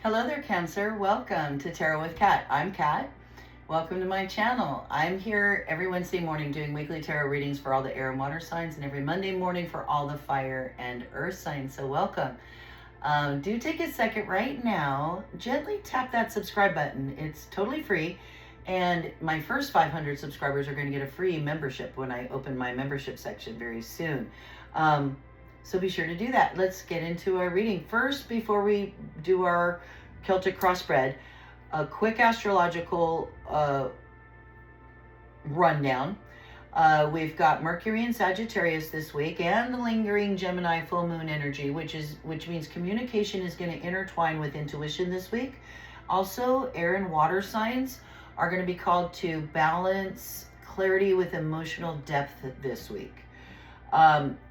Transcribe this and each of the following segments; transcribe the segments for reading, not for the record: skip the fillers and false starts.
Hello there, Cancer. Welcome to Tarot with Kat. I'm Kat. Welcome to my channel. I'm here every Wednesday morning doing weekly tarot readings for all the air and water signs, and every Monday morning for all the fire and earth signs. So welcome. Do take a second right now. Gently tap that subscribe button. It's totally free. And my first 500 subscribers are going to get a free membership when I open my membership section very soon. So be sure to do that. Let's get into our reading. First, before we do our Celtic crossbred, a quick astrological rundown. We've got Mercury in Sagittarius this week and the lingering Gemini full moon energy, which means communication is going to intertwine with intuition this week. Also, air and water signs are going to be called to balance clarity with emotional depth this week.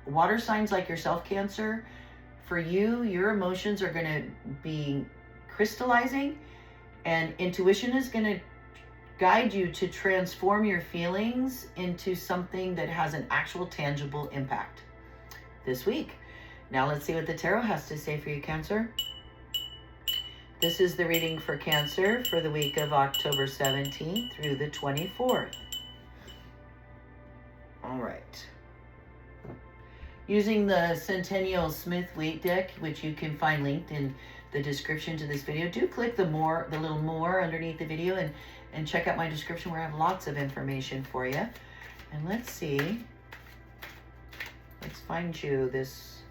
Water signs like yourself, Cancer, for you, your emotions are going to be crystallizing, and intuition is going to guide you to transform your feelings into something that has an actual tangible impact this week. Now let's see what the tarot has to say for you, Cancer. This is the reading for Cancer for the week of October 17th through the 24th. All right. Using the Centennial Smith-Wheat deck, which you can find linked in the description to this video, do click the little more underneath the video and check out my description where I have lots of information for you. And let's see. Let's find you this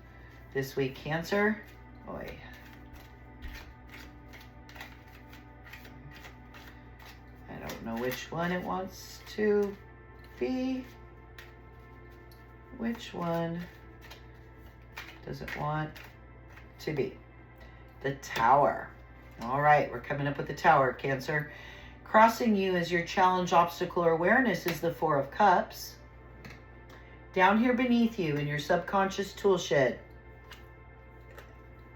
week, Cancer. Boy. I don't know which one it wants to be. Which one does it want to be? The Tower. All right, we're coming up with the Tower, Cancer. Crossing you as your challenge, obstacle, or awareness is the Four of Cups. Down here beneath you in your subconscious tool shed,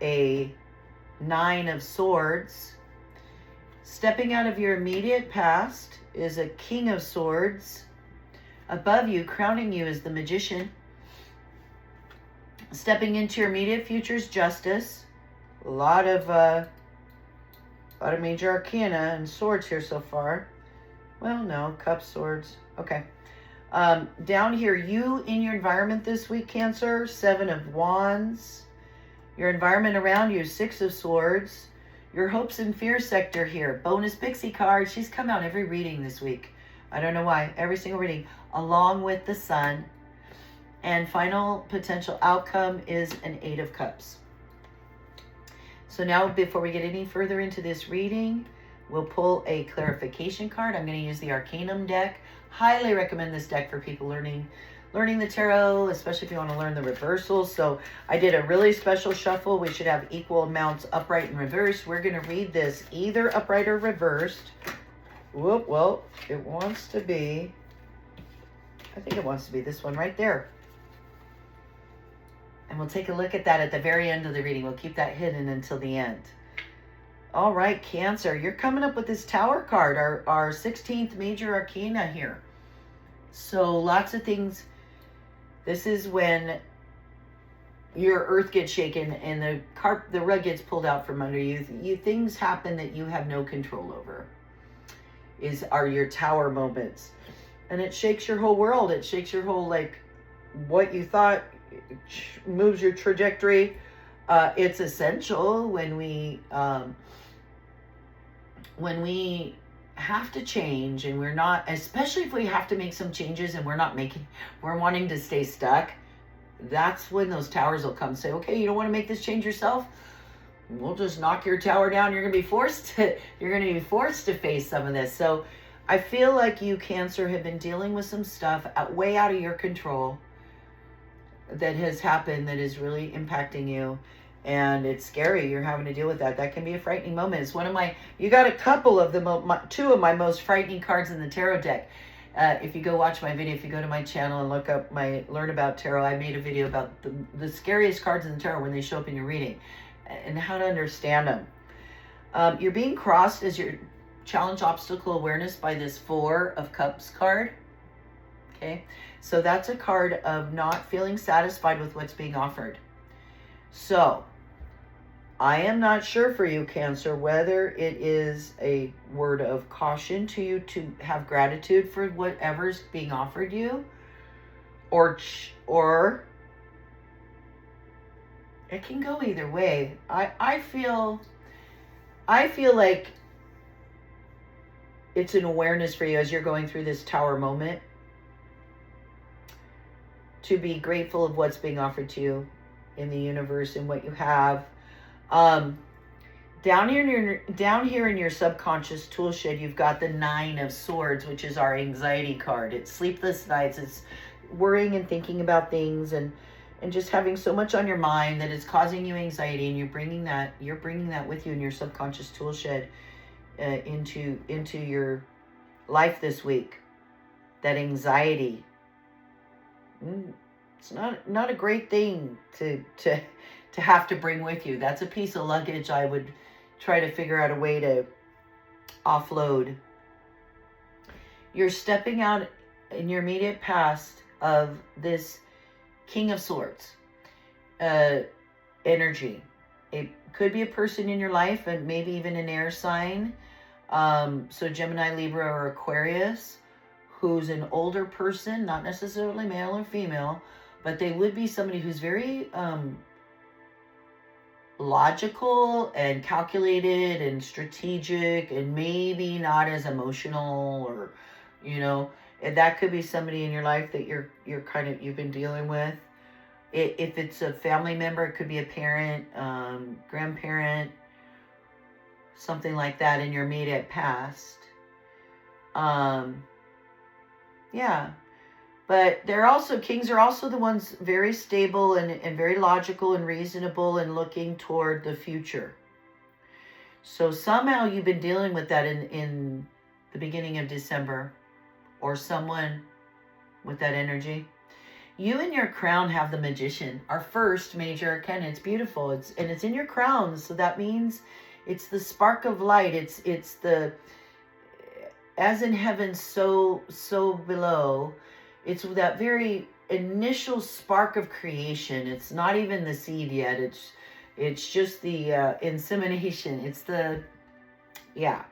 a Nine of Swords. Stepping out of your immediate past is a King of Swords. Above you, crowning you, is the Magician. Stepping into your immediate future is Justice. A lot of major arcana and swords here so far. Well, no, cups, swords. Okay. Down here, you in your environment this week, Cancer, Seven of Wands. Your environment around you, Six of Swords. Your hopes and fears sector here, bonus pixie card. She's come out every reading this week. I don't know why. Every single reading, along with the Sun. And final potential outcome is an Eight of Cups. So now, before we get any further into this reading, we'll pull a clarification card. I'm going to use the Arcanum deck. Highly recommend this deck for people learning the tarot, especially if you want to learn the reversals. So I did a really special shuffle. We should have equal amounts upright and reversed. We're going to read this either upright or reversed. Whoop, well, it wants to be, I think it wants to be this one right there. And we'll take a look at that at the very end of the reading. We'll keep that hidden until the end. All right, Cancer, you're coming up with this Tower card, our 16th major arcana here. So lots of things. This is when your earth gets shaken and the rug gets pulled out from under you. Things happen that you have no control over. Are your Tower moments. And it shakes your whole world. It shakes your whole, like, what you thought, moves your trajectory. It's essential when we have to change and we're not, especially if we have to make some changes and we're wanting to stay stuck. That's when those towers will come. Say, okay, you don't want to make this change yourself? We'll just knock your tower down. You're going to be forced to face some of this. So I feel like you, Cancer, have been dealing with some stuff way out of your control that has happened that is really impacting you. And it's scary. You're having to deal with that. That can be a frightening moment. It's one of you got a couple of two of my most frightening cards in the tarot deck. If you go watch my video, if you go to my channel and look up Learn About Tarot, I made a video about the scariest cards in the tarot when they show up in your reading and how to understand them. You're being crossed as your challenge, obstacle, awareness by this Four of Cups card. Okay, so that's a card of not feeling satisfied with what's being offered. So I am not sure for you, Cancer, whether it is a word of caution to you to have gratitude for whatever's being offered you, or it can go either way. I feel like it's an awareness for you as you're going through this tower moment to be grateful of what's being offered to you in the universe and what you have. Down here in your subconscious tool shed, you've got the 9 of Swords, which is our anxiety card. It's sleepless nights. It's worrying and thinking about things and just having so much on your mind that it's causing you anxiety, and you're bringing that with you in your subconscious tool shed into your life this week. That anxiety. It's not a great thing to have to bring with you. That's a piece of luggage I would try to figure out a way to offload. You're stepping out in your immediate past of this King of Swords energy. It could be a person in your life, and maybe even an air sign. So Gemini, Libra, or Aquarius, who's an older person, not necessarily male or female, but they would be somebody who's very logical and calculated and strategic, and maybe not as emotional, or that could be somebody in your life that you've been dealing with. If it's a family member, it could be a parent, grandparent, something like that in your immediate past. Yeah. But kings are also the ones very stable and very logical and reasonable and looking toward the future. So somehow you've been dealing with that in the beginning of December, or someone with that energy. You and your crown have the Magician, our first major arcana. It's beautiful. It's in your crown, so that means it's the spark of light. It's the, as in heaven, so below. It's that very initial spark of creation. It's not even the seed yet. It's just the insemination. It's the, yeah.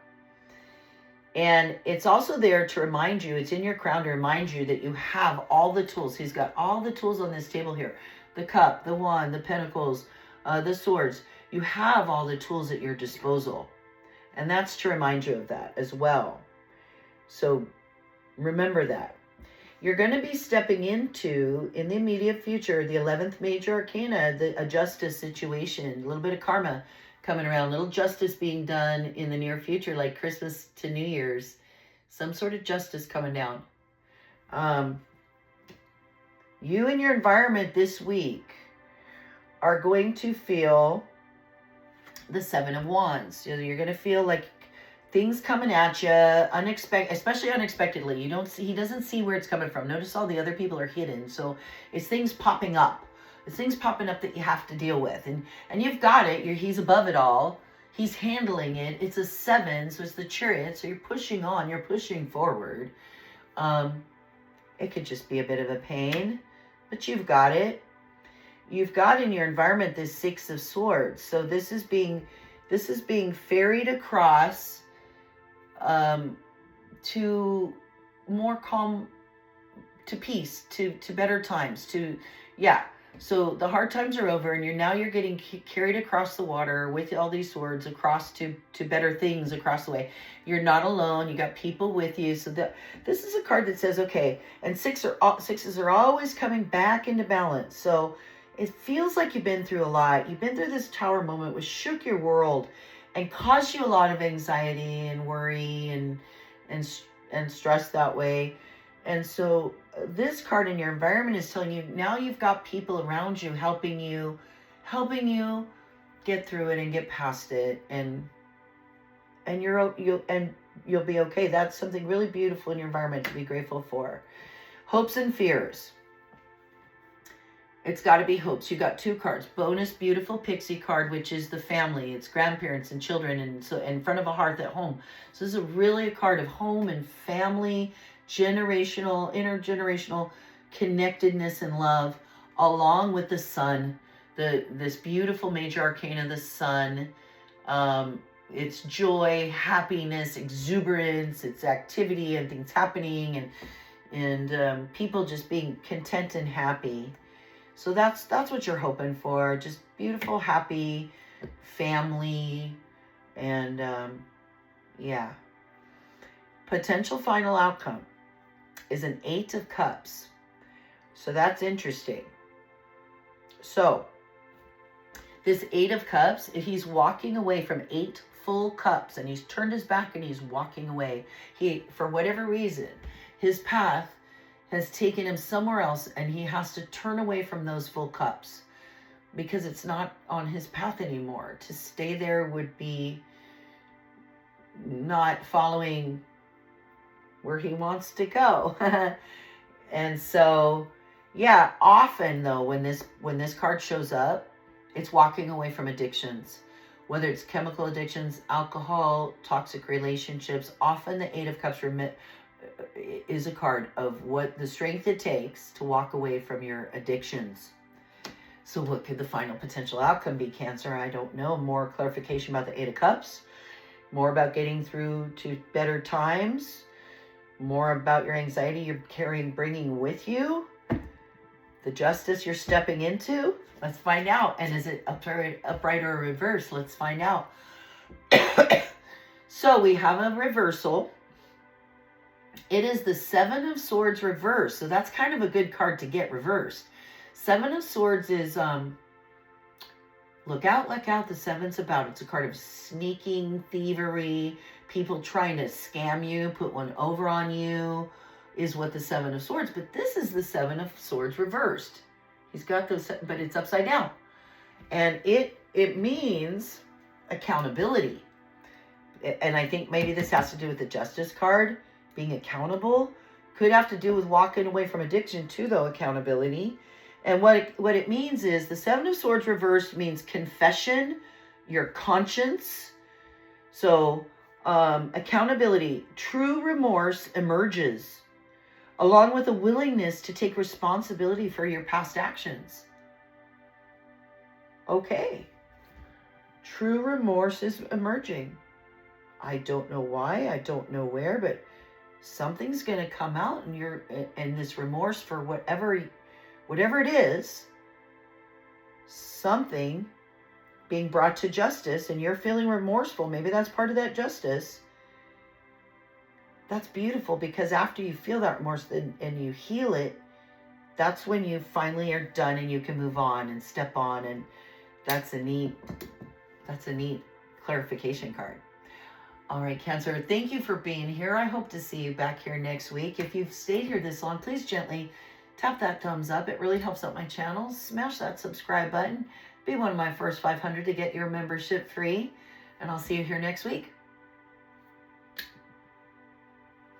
And it's also there to remind you, it's in your crown to remind you that you have all the tools. He's got all the tools on this table here. The cup, the wand, the pentacles, the swords. You have all the tools at your disposal. And that's to remind you of that as well. So remember that. You're going to be stepping into, in the immediate future, the 11th major arcana, a justice situation, a little bit of karma coming around, a little justice being done in the near future, like Christmas to New Year's. Some sort of justice coming down. You and your environment this week are going to feel the 7 of Wands. You're going to feel like things coming at you, especially unexpectedly. He doesn't see where it's coming from. Notice all the other people are hidden. So it's things popping up. It's things popping up that you have to deal with. And you've got it. He's above it all. He's handling it. It's a 7, so it's the Chariot. So you're pushing on. You're pushing forward. It could just be a bit of a pain, but you've got it. You've got in your environment this 6 of Swords. So this is being ferried across to more calm, to peace, to better times, so the hard times are over, and you're getting carried across the water with all these swords across to better things across the way. You're not alone. You got people with you. So this is a card that says, okay, and sixes are always coming back into balance. So it feels like you've been through a lot. You've been through this tower moment which shook your world and caused you a lot of anxiety and worry and stress that way. And so this card in your environment is telling you now you've got people around you helping you get through it and get past it, and you'll be okay. That's something really beautiful in your environment to be grateful for. Hopes and fears. It's got to be hopes. You got 2 cards. Bonus beautiful pixie card, which is the family. It's grandparents and children, and so in front of a hearth at home. So this is really a card of home and family, intergenerational connectedness and love, along with the sun. this beautiful major arcana, the sun. It's joy, happiness, exuberance, it's activity and things happening, and people just being content and happy. So that's what you're hoping for. Just beautiful, happy family, and yeah. Potential final outcome is an 8 of Cups. So that's interesting. So this 8 of Cups, he's walking away from 8 full cups, and he's turned his back and he's walking away. He, for whatever reason, his path has taken him somewhere else, and he has to turn away from those full cups because it's not on his path anymore. To stay there would be not following where he wants to go. And so, yeah, often though, when this card shows up, it's walking away from addictions, whether it's chemical addictions, alcohol, toxic relationships. Often the 8 of Cups is a card of what the strength it takes to walk away from your addictions. So what could the final potential outcome be, Cancer? I don't know. More clarification about the 8 of Cups, more about getting through to better times, more about your anxiety you're carrying, bringing with you, the justice you're stepping into. Let's find out. And is it upright or reverse? Let's find out. So we have a reversal. It is the 7 of Swords reversed. So that's kind of a good card to get reversed. 7 of Swords is, look out, the 7's about. It's a card of sneaking, thievery, people trying to scam you, put one over on you, is what the 7 of Swords. But this is the 7 of Swords reversed. He's got those, but it's upside down. And it means accountability. And I think maybe this has to do with the Justice card. Being accountable could have to do with walking away from addiction too, though, accountability. And what it means is the 7 of Swords reversed means confession, your conscience. So accountability, true remorse emerges along with a willingness to take responsibility for your past actions. Okay. True remorse is emerging. I don't know why, I don't know where, but something's going to come out, and this remorse for whatever it is, something being brought to justice, and you're feeling remorseful. Maybe that's part of that justice. That's beautiful, because after you feel that remorse and you heal it, that's when you finally are done and you can move on and step on. And that's a neat clarification card. All right, Cancer, thank you for being here. I hope to see you back here next week. If you've stayed here this long, please gently tap that thumbs up. It really helps out my channel. Smash that subscribe button. Be one of my first 500 to get your membership free. And I'll see you here next week.